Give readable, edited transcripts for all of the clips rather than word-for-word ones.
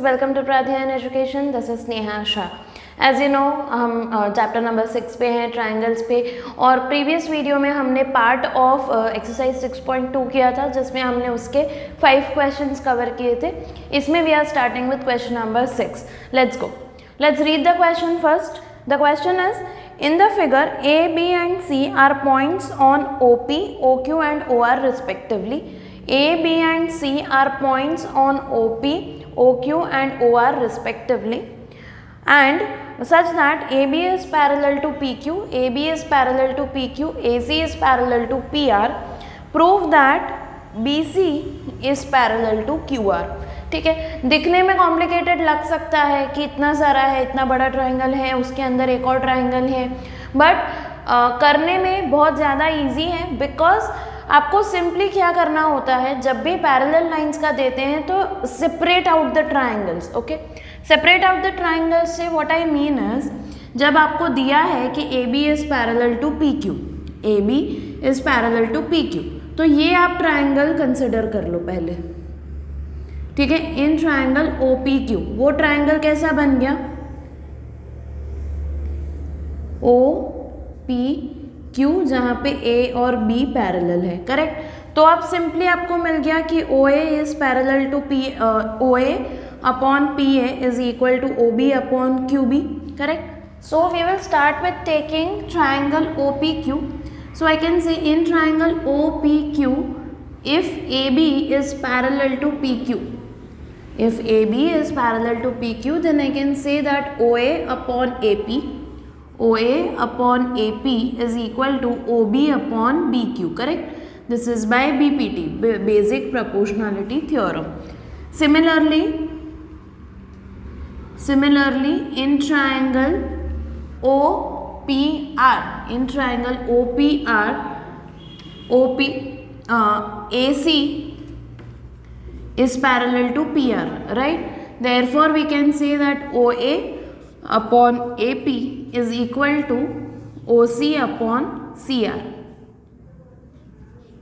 Welcome to Pradhyan education. This is Sneha Shah. As you know हम chapter number 6 पे हैं, triangles पे, और प्रीवियस वीडियो में हमने पार्ट ऑफ एक्सरसाइज 6.2 किया था जिसमें हमने उसके 5 क्वेश्चंस कवर किए थे। इसमें we are starting with question number 6। Let's go, let's read the question first. The question is, in the figure A, B and C are points on OP, OQ and OR respectively. A, B and C are points on OP, OQ and OR respectively, and such that AB is parallel to PQ, AB is parallel to PQ, AC is parallel to PR. Prove that BC is parallel to QR. ठीक है, दिखने में complicated लग सकता है कि इतना सारा है, इतना बड़ा ट्रायंगल है, उसके अंदर एक और ट्रायंगल है, बट करने में बहुत ज़्यादा इजी है। बिकॉज आपको सिंपली क्या करना होता है, जब भी पैरेलल लाइंस का देते हैं तो separate out the triangles. Okay, separate out the triangles से व्हाट आई मीन इज, जब आपको दिया है कि A B is parallel to P Q, A B is parallel to P Q, तो ये आप ट्रायंगल कंसिडर कर लो पहले। ठीक है, in triangle O P Q, वो ट्रायंगल कैसा बन गया, ओ पी क्यू, जहाँ पे ए और बी पैरेलल है। करेक्ट, तो आप सिंपली आपको मिल गया कि O A is parallel to P, O A upon P A is equal to O B upon Q B. Correct, so we will start with taking triangle O P Q. So I can say in triangle O P Q, if AB is parallel to PQ, if AB is parallel to PQ, then I can say that OA upon AP, OA upon AP is equal to OB upon BQ. Correct? This is by BPT, basic proportionality theorem. Similarly in triangle OPR, in triangle OPR, AC is parallel to PR, right? Therefore we can say that OA upon AP is equal to OC upon CR.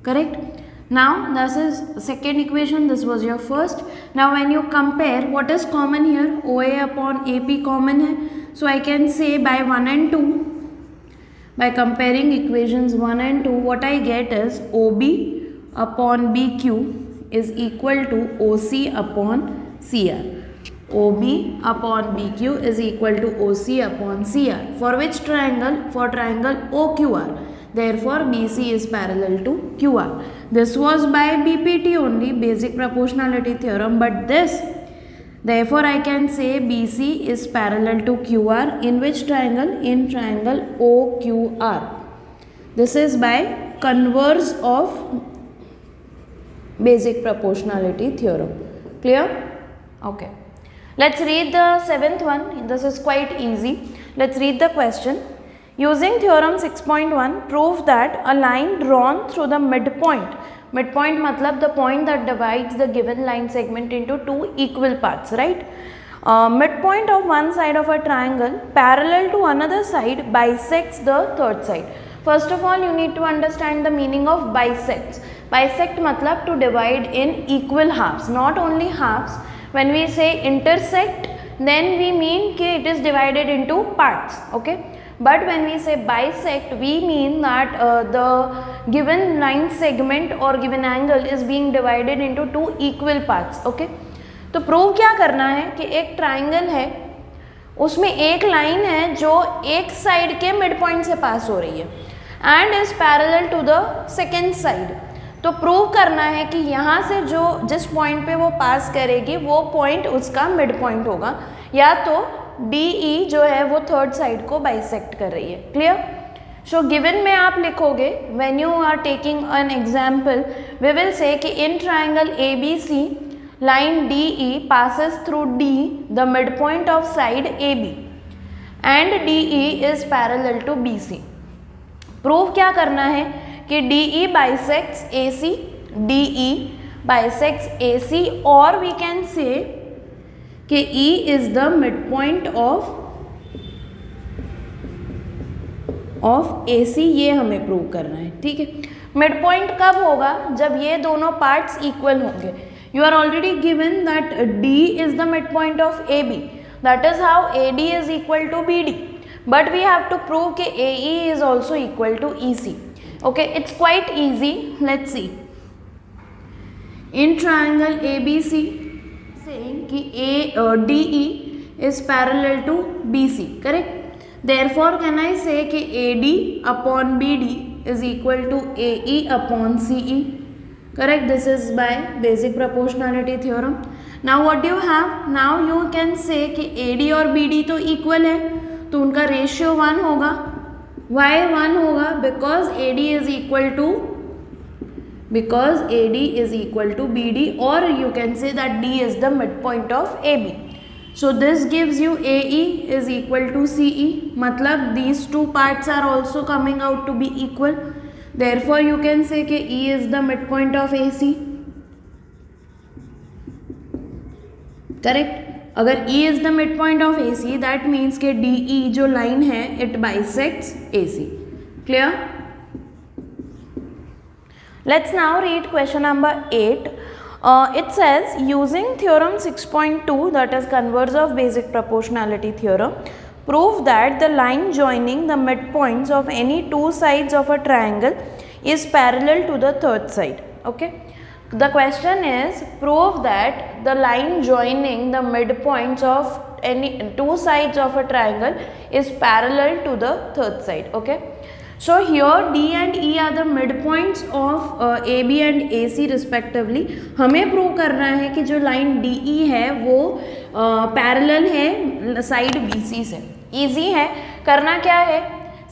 Correct? Now this is second equation, this was your first. Now when you compare, what is common here, OA upon AP common hai, so I can say by 1 and 2, by comparing equations 1 and 2, what I get is OB upon BQ is equal to OC upon CR. OB upon BQ is equal to OC upon CR. For which triangle? For triangle OQR. Therefore BC is parallel to QR. This was by BPT only, basic proportionality theorem, but this, therefore I can say BC is parallel to QR in which triangle? In triangle OQR. This is by converse of basic proportionality theorem. Clear? Okay. Let's read the 7th one. This is quite easy. Let's read the question. Using theorem 6.1, prove that a line drawn through the midpoint, midpoint matlab the point that divides the given line segment into two equal parts, right? Midpoint of one side of a triangle parallel to another side bisects the third side. First of all, you need to understand the meaning of bisects. Bisect matlab to divide in equal halves, not only halves. When we say intersect, then we mean कि it is divided into parts, okay? But when we say bisect, we mean that the given line segment or given angle is being divided into two equal parts, okay? तो prove क्या करना है कि एक triangle है, उसमें एक line है जो एक साइड के मिड पॉइंट से पास हो रही है and is parallel to the second side. तो प्रूव करना है कि यहाँ से जो जिस पॉइंट पे वो पास करेगी वो पॉइंट उसका मिड पॉइंट होगा, या तो DE जो है वो थर्ड साइड को बाइसेक्ट कर रही है। क्लियर? सो गिवन में आप लिखोगे, when you are taking an example, we will say कि in triangle ABC line DE passes through D, the midpoint of side AB, and DE is parallel to BC. Prove क्या करना है कि DE bisects AC, DE bisects AC, or we can say कि E is the midpoint of AC, ये हमें prove करना है। ठीक है, मिड पॉइंट कब होगा? जब ये दोनों पार्ट्स इक्वल होंगे। You are already given that D is the midpoint of AB. That is how AD is equal to BD. But we have to prove that AE is also equal to EC. Okay, it's quite easy. Let's see. In triangle ABC, saying that DE is parallel to BC, correct? Therefore, can I say that AD upon BD is equal to AE upon CE? Correct? This is by basic proportionality theorem. Now what do you have? Now you can say कि AD और BD तो equal है, तो उनका ratio 1 होगा. Why 1 होगा? Because AD is equal to BD, or you can say that D is the midpoint of AB. So this gives you AE is equal to CE. मतलब these two parts are also coming out to be equal. Therefore you can say कि E is the midpoint of AC. Correct? अगर E is the midpoint of AC, that means कि DE जो line है, it bisects AC. Clear? Let's now read question number 8. It says, using theorem 6.2, that is converse of basic proportionality theorem, prove that the line joining the midpoints of any two sides of a triangle is parallel to the third side. Okay. The question is, prove that the line joining the midpoints of any two sides of a triangle is parallel to the third side. Okay. So here D and E are the midpoints of AB and AC respectively. हमें prove करना है कि जो line DE है वो parallel है side BC से. Easy है. करना क्या है?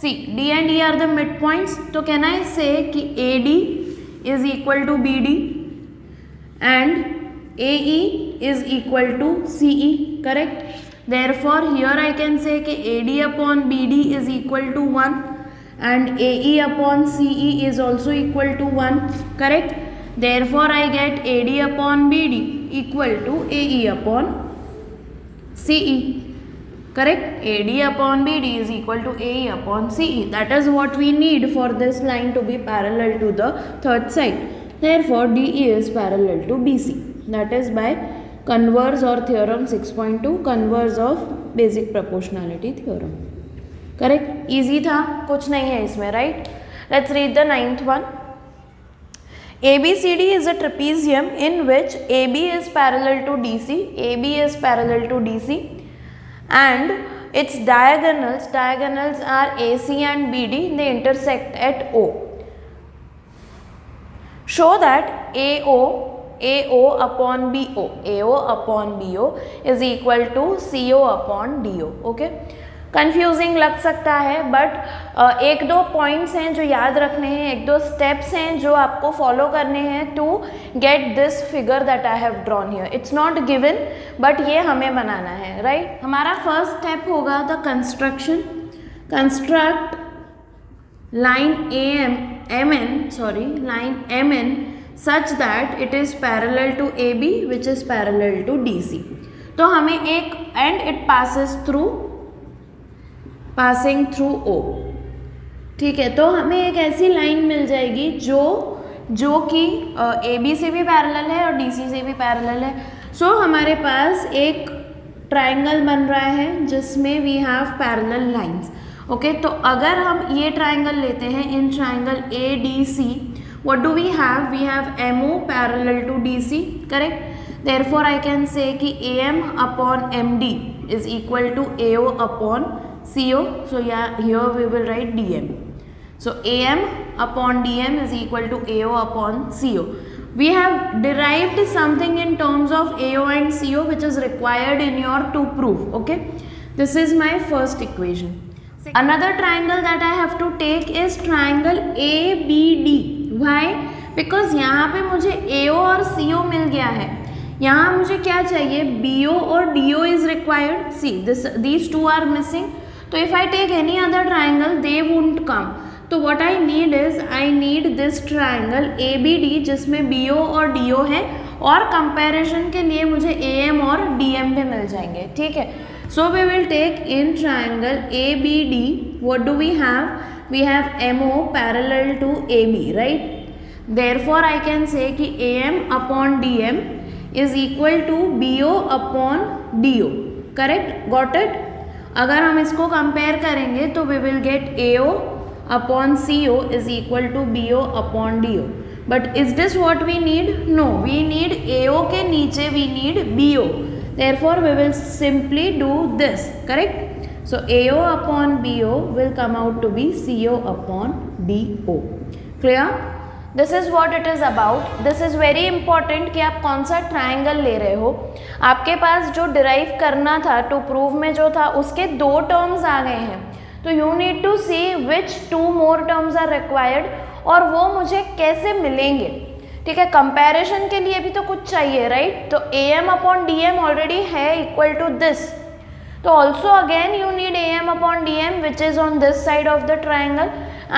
See, D and E are the midpoints. तो can I say कि AD is equal to BD and AE is equal to CE. Correct? Therefore here I can say कि AD upon BD is equal to 1. And AE upon CE is also equal to 1, correct? Therefore, I get AD upon BD equal to AE upon CE, correct? AD upon BD is equal to AE upon CE. That is what we need for this line to be parallel to the third side. Therefore, DE is parallel to BC. That is by converse or theorem 6.2, converse of basic proportionality theorem. Correct. Easy था, कुछ नहीं है इसमें, right. Let's read the 9th one. ABCD is a trapezium in which AB is parallel to DC, AB is parallel to DC, and its diagonals are AC and BD, they intersect at O. Show that AO upon BO is equal to CO upon DO. Okay. Confusing लग सकता है, but एक दो points हैं जो याद रखने हैं, एक दो स्टेप्स हैं जो आपको फॉलो करने हैं to get this figure that I have drawn here. It's not given, but ये हमें बनाना है, राइट. हमारा फर्स्ट स्टेप होगा the construction. Construct line MN such that it is parallel to AB which is parallel to DC. तो हमें एक and it passing through O. ठीक है, तो हमें एक ऐसी लाइन मिल जाएगी जो कि AB से भी पैरेलल है और DC से भी पैरेलल है. सो हमारे पास एक ट्राइंगल बन रहा है जिसमें we have parallel lines. Okay, तो अगर हम ये ट्राइंगल लेते हैं, in triangle ADC, what do we have MO parallel to DC, correct. Therefore I can say कि AM upon MD is equal to AO upon CO. So yeah, here we will write DM. So AM upon DM is equal to AO upon CO. We have derived something in terms of AO and CO which is required in your to prove. Okay, this is my first equation. Another triangle that I have to take is triangle ABD. Why? Because यहाँ पे मुझे AO और CO मिल गया है. यहाँ मुझे क्या चाहिए? BO और DO is required. See, these two are missing. तो if I take any other triangle, they won't come. तो what I need is, I need this triangle ABD जिसमें BO और DO है, और कंपैरिजन के लिए मुझे AM और DM भी मिल जाएंगे. ठीक है. So we will take in triangle ABD, what do we have? We have MO parallel to AB, right? Therefore I can say कि AM upon DM is equal to BO upon DO, correct, got it. अगर हम इसको compare करेंगे तो we will get AO upon CO is equal to BO upon DO, but is this what we need? No, we need AO के नीचे we need BO, therefore we will simply do this, correct. So AO upon BO will come out to be CO upon DO. Clear? This is what it is about. This is very important कि आप कौन सा triangle ले रहे हो। आपके पास जो derive करना था टू प्रूव में जो था उसके 2 टर्म्स आ गए हैं, तो you need to see which 2 more terms are required और वो मुझे कैसे मिलेंगे, ठीक है। कंपैरिजन के लिए भी तो कुछ चाहिए, राइट। तो AM अपॉन DM ऑलरेडी है इक्वल टू दिस, तो also again you need AM upon DM which is on this side of the triangle,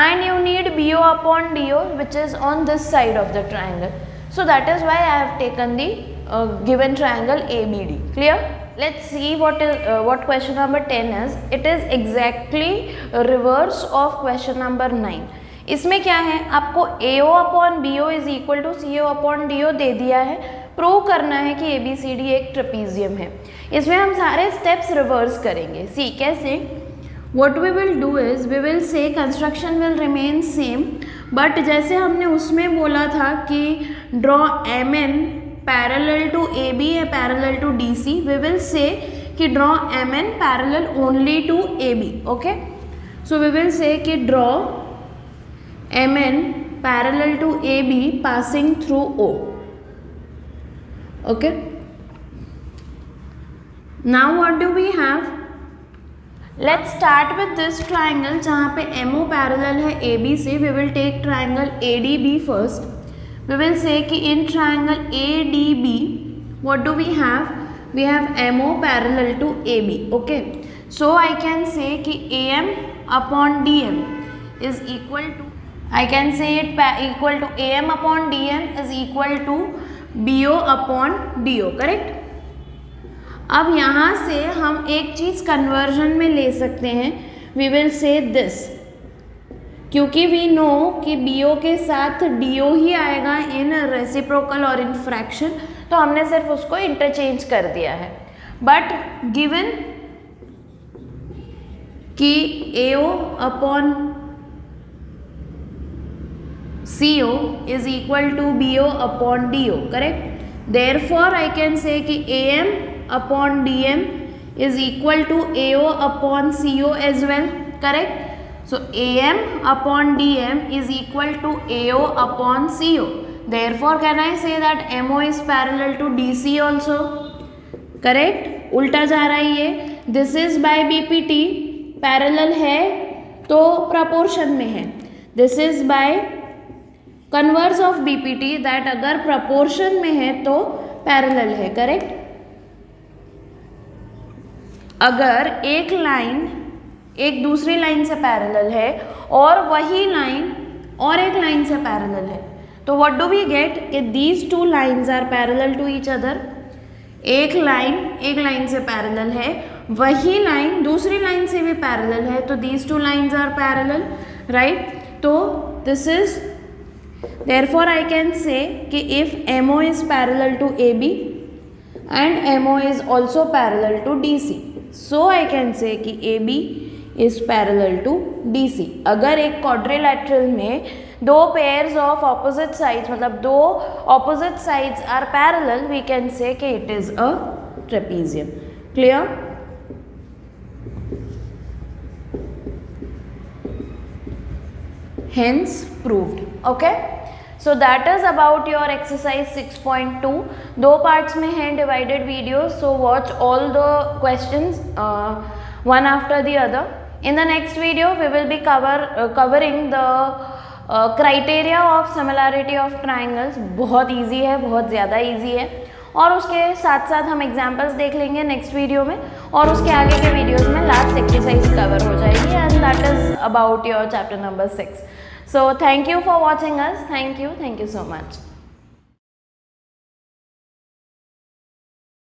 and you need BO upon DO which is on this side of the triangle. So that is why I have taken the given triangle ABD. Clear? Let's see what question number 10 is. It is exactly reverse of question number 9. इसमें क्या है, आपको AO upon BO is equal to CO upon DO दे दिया है, prove करना है कि ABCD एक ट्रेपीजियम है। इसमें हम सारे स्टेप्स रिवर्स करेंगे। सी कैसे? What we will do is we will say construction will remain same, but जैसे हमने उसमें बोला था कि draw MN parallel to AB या parallel to DC, we will say कि draw MN parallel only to AB, okay. So we will say कि draw MN parallel to AB passing through O, okay. Now what do we have? Let's start with this triangle जहाँ पे MO parallel है AB से। We will take triangle ADB first. We will say कि in triangle ADB what do we have? We have MO parallel to AB, okay. So I can say कि AM upon DM is equal to, I can say it equal to AM upon DM is equal to BO upon DO, correct. अब यहाँ से हम एक चीज़ conversion में ले सकते हैं, वी विल से दिस, क्योंकि वी नो कि BO के साथ DO ही आएगा इन रेसिप्रोकल और इन फ्रैक्शन, तो हमने सिर्फ उसको इंटरचेंज कर दिया है। बट गिवन कि AO upon CO is equal to BO upon DO, correct? Therefore, I can say कि AM upon DM is equal to AO upon CO as well, correct? So AM upon DM is equal to AO upon CO. Therefore, can I say that MO is parallel to DC also? Correct? उल्टा जा रहा है ये। This is by BPT, parallel है तो proportion में है। This is by converse of BPT, that अगर प्रपोर्शन में है तो पैरेलल है, करेक्ट। अगर एक लाइन एक दूसरी लाइन से पैरेलल है और वही लाइन और एक लाइन से पैरेलल है, तो व्हाट डू वी गेट कि these 2 lines are parallel to each other. एक लाइन से पैरेलल है, वही लाइन दूसरी लाइन से भी पैरेलल है, तो these 2 lines are parallel, right. तो this is, therefore I can say कि if MO is parallel to AB and MO is also parallel to DC, so I can say कि AB is parallel to DC। अगर एक quadrilateral में 2 pairs of opposite sides, मतलब 2 opposite sides are parallel, we can say कि it is a trapezium। Clear? Hence proved, okay। So that is about your exercise 6.2. 2 parts में है divided videos, so watch all the questions one after the other. In the next video we will be covering the criteria of similarity of triangles. बहुत easy है, बहुत ज़्यादा easy है, और उसके साथ साथ हम एग्जाम्पल्स देख लेंगे नेक्स्ट वीडियो में, और उसके आगे के वीडियोस में लास्ट एक्सरसाइज कवर हो जाएगी, and that is about your chapter number 6. So thank you for watching us. Thank you so much.